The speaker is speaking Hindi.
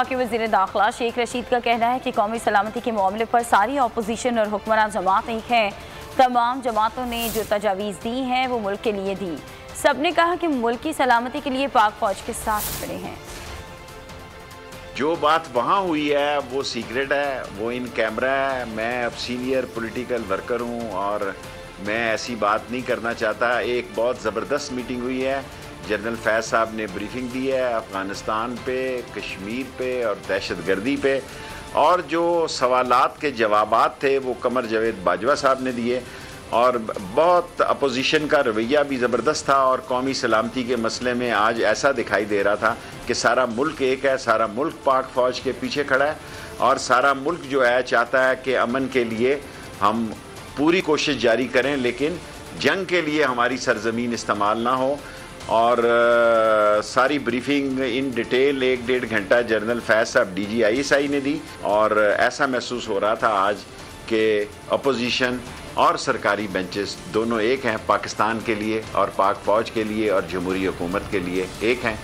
के वज़ीर दाखिला शेख रशीद का कहना है कि कौमी सलामती के मामले पर सारी अपोजिशन और हुक्मरान जमात एक हैं। तमाम जमातों ने जो तजावीज़ दी हैं वो मुल्क के लिए दी। सबने कहा कि मुल्क की सलामती के लिए पाक फौज के साथ खड़े हैं। जो बात वहाँ हुई है वो सीक्रेट है, वो इन कैमरा है। मैं अब सीनियर पॉलिटिकल वर्कर हूँ और मैं ऐसी बात नहीं करना चाहता। एक बहुत ज़बरदस्त मीटिंग हुई है, जनरल फैज़ साहब ने ब्रीफिंग दी है अफ़गानिस्तान पे, कश्मीर पे और दहशतगर्दी पे, और जो सवालात के जवाबात थे वो कमर जावेद बाजवा साहब ने दिए। और बहुत अपोजिशन का रवैया भी ज़बरदस्त था और कौमी सलामती के मसले में आज ऐसा दिखाई दे रहा था कि सारा मुल्क एक है, सारा मुल्क पाक फ़ौज के पीछे खड़ा है और सारा मुल्क जो है चाहता है कि अमन के लिए हम पूरी कोशिश जारी करें, लेकिन जंग के लिए हमारी सरजमीन इस्तेमाल ना हो। और सारी ब्रीफिंग इन डिटेल 1-1.5 घंटा जनरल फैज़ साहब DG/ISI ने दी और ऐसा महसूस हो रहा था आज कि अपोजिशन और सरकारी बेंचेस दोनों एक हैं, पाकिस्तान के लिए और पाक फ़ौज के लिए और जमहूरी हुकूमत के लिए एक हैं।